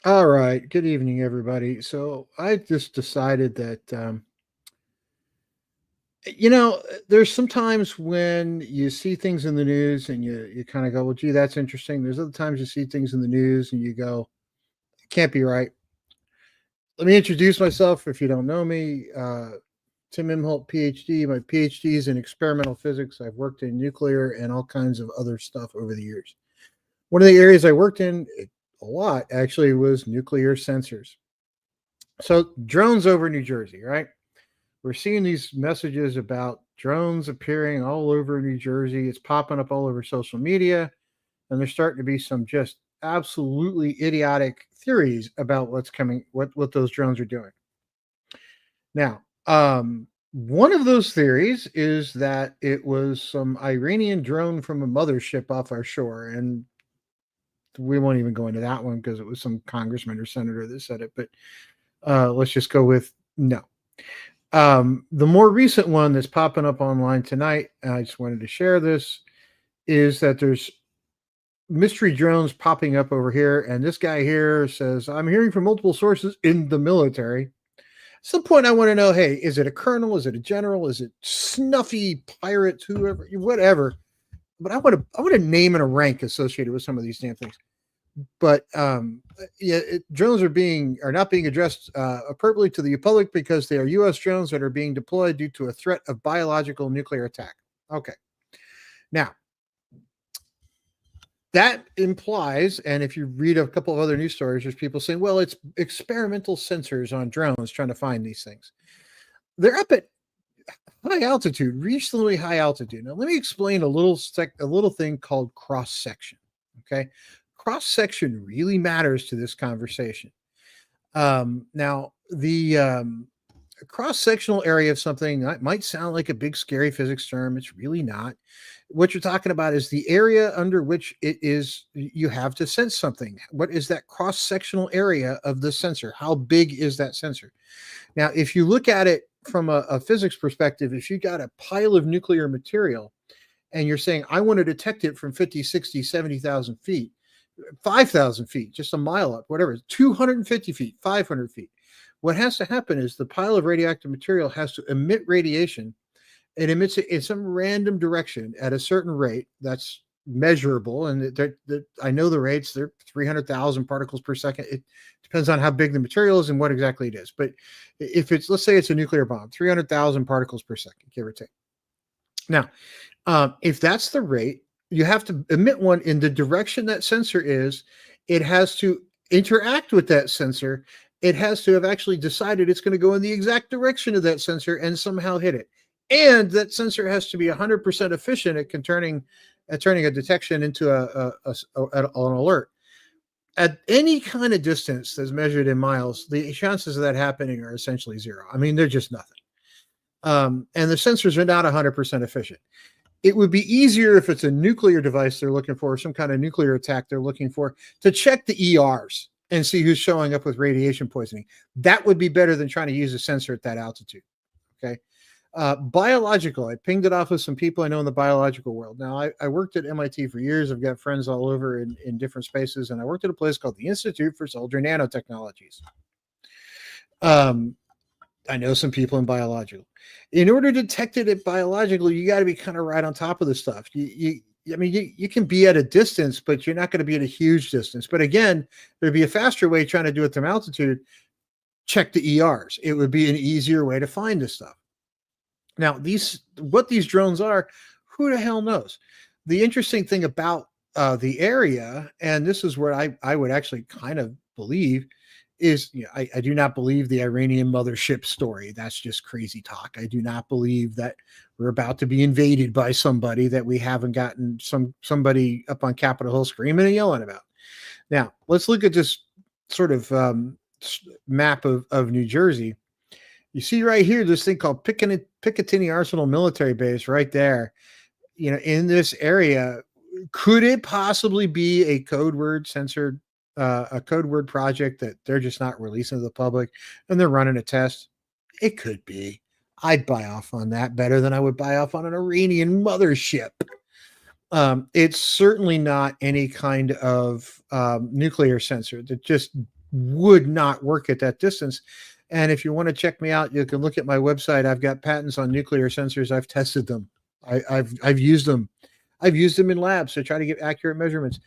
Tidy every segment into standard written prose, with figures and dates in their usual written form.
All right. Good evening, everybody. So I just decided that, there's sometimes when you see things in the news and you kind of go, well, gee, that's interesting. There's other times you see things in the news and you go, it can't be right. Let me introduce myself if you don't know me. Tim Imholt, PhD. My PhD is in experimental physics. I've worked in nuclear and all kinds of other stuff over the years. One of the areas I worked in a lot actually was nuclear sensors. So drones over New Jersey, right? We're seeing these messages about drones appearing all over New Jersey. It's popping up all over social media, and there's starting to be some just absolutely idiotic theories about what's coming, what those drones are doing. Now, one of those theories is that it was some Iranian drone from a mothership off our shore, and we won't even go into that one because it was some congressman or senator that said it. But let's just go with no. The more recent one that's popping up online tonight, and I just wanted to share this, is that there's mystery drones popping up over here. And this guy here says, I'm hearing from multiple sources in the military. At some point, I want to know, hey, is it a colonel? Is it a general? Is it snuffy pirates, whoever, whatever? But I want to name and a rank associated with some of these damn things. But yeah, drones are not being addressed appropriately to the public because they are U.S. drones that are being deployed due to a threat of biological nuclear attack. Okay, now that implies, and if you read a couple of other news stories, there's people saying, well, it's experimental sensors on drones trying to find these things. They're up at high altitude, reasonably high altitude. Now, let me explain a little thing called cross section. Okay, cross section really matters to this conversation. Now, the cross sectional area of something that might sound like a big, scary physics term. It's really not. What you're talking about is the area under which it is you have to sense something. What is that cross sectional area of the sensor? How big is that sensor? Now, if you look at it from a physics perspective, if you got a pile of nuclear material and you're saying, I want to detect it from 50, 60, 70,000 feet, 5,000 feet, just a mile up, whatever, 250 feet, 500 feet. What has to happen is the pile of radioactive material has to emit radiation. It emits it in some random direction at a certain rate that's measurable. And I know the rates, they're 300,000 particles per second. It depends on how big the material is and what exactly it is. But if it's, let's say it's a nuclear bomb, 300,000 particles per second, give or take. Now, if that's the rate, you have to emit one in the direction that sensor is. It has to interact with that sensor. It has to have actually decided it's going to go in the exact direction of that sensor and somehow hit it. And that sensor has to be 100% efficient at turning a detection into an alert. At any kind of distance that's measured in miles, the chances of that happening are essentially zero. I mean, they're just nothing. And the sensors are not 100% efficient. It would be easier if it's a nuclear device they're looking for, some kind of nuclear attack they're looking for, to check the ERs and see who's showing up with radiation poisoning. That would be better than trying to use a sensor at that altitude. Okay. Biological, I pinged it off with some people I know in the biological world. Now, I worked at MIT for years. I've got friends all over in different spaces, and I worked at a place called the Institute for Soldier Nanotechnologies. Um, I know some people in biological. In order to detect it at biological, you got to be kind of right on top of the stuff. I mean, you can be at a distance, but you're not going to be at a huge distance. But again, there'd be a faster way trying to do it from altitude. Check the ERs. It would be an easier way to find this stuff. Now, what these drones are, who the hell knows? The interesting thing about the area, and this is where I would actually kind of believe, is I do not believe the Iranian mothership story. That's just crazy talk. I do not believe that we're about to be invaded by somebody that we haven't gotten somebody up on Capitol Hill screaming and yelling about. Now, let's look at this sort of map of New Jersey. You see right here, this thing called Picatinny Arsenal Military Base right there. In this area, could it possibly be a code word censored, a code word project that they're just not releasing to the public and they're running a test? It could be. I'd buy off on that better than I would buy off on an Iranian mothership. It's certainly not any kind of nuclear sensor that just would not work at that distance. And if you want to check me out, you can look at my website. I've got patents on nuclear sensors. I've tested them. I've used them. I've used them in labs to try to get accurate measurements.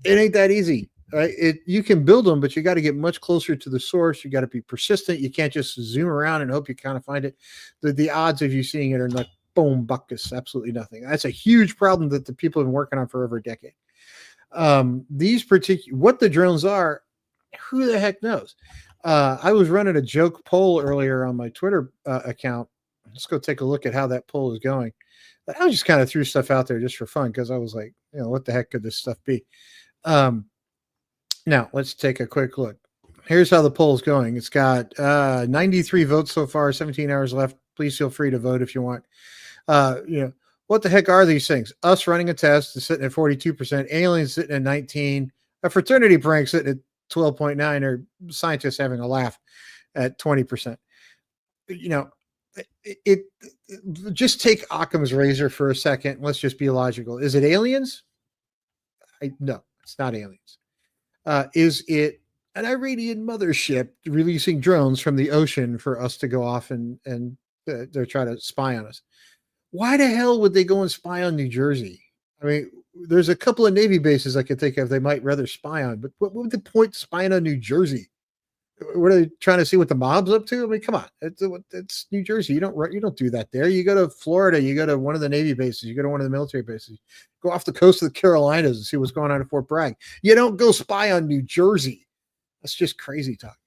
It ain't that easy. Right? You can build them, but you got to get much closer to the source. You got to be persistent. You can't just zoom around and hope you kind of find it. The odds of you seeing it are like boom buckus, absolutely nothing. That's a huge problem that the people have been working on for over a decade. These particular what the drones are, who the heck knows? I was running a joke poll earlier on my Twitter account. Let's go take a look at how that poll is going. But I just kind of threw stuff out there just for fun because I was like, what the heck could this stuff be? Now let's take a quick look. Here's how the poll is going. It's got 93 votes so far, 17 hours left. Please feel free to vote if you want. What the heck are these things? Us running a test is sitting at 42%, aliens sitting at 19%, a fraternity prank sitting at 12.9%, or scientists having a laugh at 20%. It just take Occam's razor for a second. Let's just be logical. Is it aliens? No, it's not aliens. Is it an Iranian mothership releasing drones from the ocean for us to go off and they're trying to spy on us? Why the hell would they go and spy on New Jersey? I mean, there's a couple of Navy bases I could think of they might rather spy on, but what would the point spying on New Jersey? What are they trying to see what the mob's up to? I mean, come on, it's New Jersey. You don't do that there. You go to Florida, you go to one of the Navy bases, you go to one of the military bases, go off the coast of the Carolinas and see what's going on at Fort Bragg. You don't go spy on New Jersey. That's just crazy talk.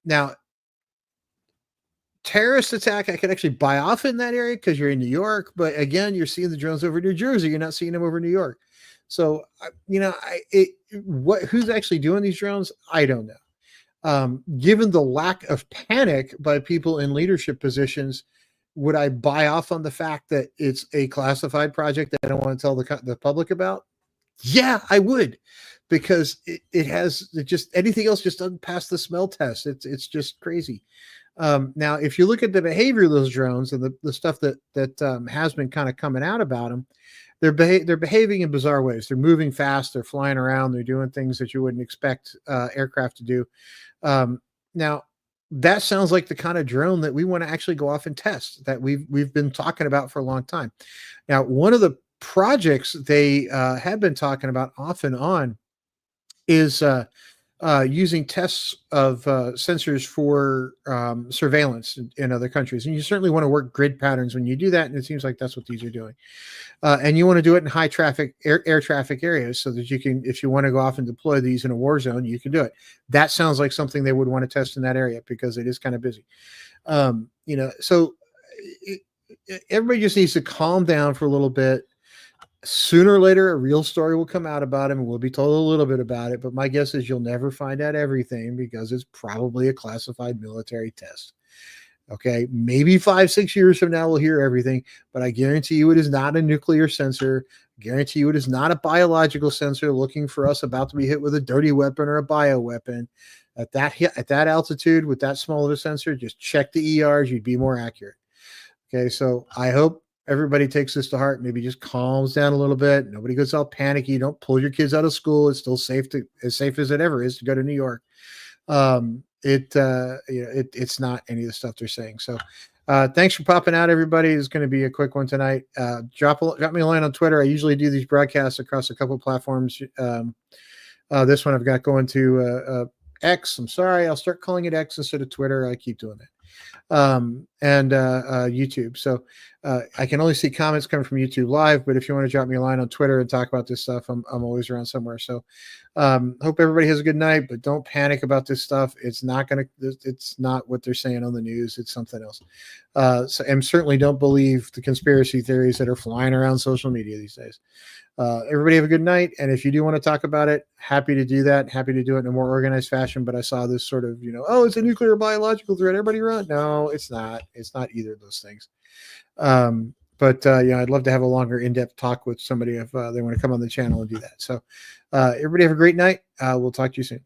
Now, terrorist attack, I could actually buy off in that area because you're in New York, but again, you're seeing the drones over New Jersey. You're not seeing them over New York. So, who's actually doing these drones? I don't know. Given the lack of panic by people in leadership positions, would I buy off on the fact that it's a classified project that I don't want to tell the public about? Yeah, I would, because anything else just doesn't pass the smell test. It's just crazy. Now, if you look at the behavior of those drones and the stuff that has been kind of coming out about them, they're behaving in bizarre ways. They're moving fast. They're flying around. They're doing things that you wouldn't expect aircraft to do. Now, that sounds like the kind of drone that we want to actually go off and test, that we've been talking about for a long time. Now, one of the projects they have been talking about off and on is using tests of sensors for surveillance in other countries. And you certainly want to work grid patterns when you do that. And it seems like that's what these are doing. And you want to do it in high traffic, air traffic areas so that you can, if you want to go off and deploy these in a war zone, you can do it. That sounds like something they would want to test in that area because it is kind of busy. So everybody just needs to calm down for a little bit. Sooner or later, a real story will come out about him and we'll be told a little bit about it. But my guess is you'll never find out everything because it's probably a classified military test. Okay. Maybe 5-6 years from now, we'll hear everything, but I guarantee you it is not a nuclear sensor. I guarantee you it is not a biological sensor looking for us about to be hit with a dirty weapon or a bioweapon. At that altitude with that small of a sensor, just check the ERs. You'd be more accurate. Okay. So I hope everybody takes this to heart, maybe just calms down a little bit. Nobody gets all panicky. Don't pull your kids out of school. It's still as safe as it ever is to go to New York. It's not any of the stuff they're saying. So thanks for popping out, everybody. It's going to be a quick one tonight. Drop me a line on Twitter. I usually do these broadcasts across a couple of platforms. This one I've got going to X. I'm sorry. I'll start calling it X instead of Twitter. I keep doing that. And YouTube. So I can only see comments coming from YouTube Live, but if you want to drop me a line on Twitter and talk about this stuff, I'm always around somewhere. So hope everybody has a good night, but don't panic about this stuff. It's not what they're saying on the news. It's something else. And certainly don't believe the conspiracy theories that are flying around social media these days. Everybody have a good night. And if you do want to talk about it, happy to do that. Happy to do it in a more organized fashion. But I saw this sort of, it's a nuclear biological threat. Everybody run. No, it's not. It's not either of those things. I'd love to have a longer in-depth talk with somebody if they want to come on the channel and do that. So everybody have a great night. We'll talk to you soon.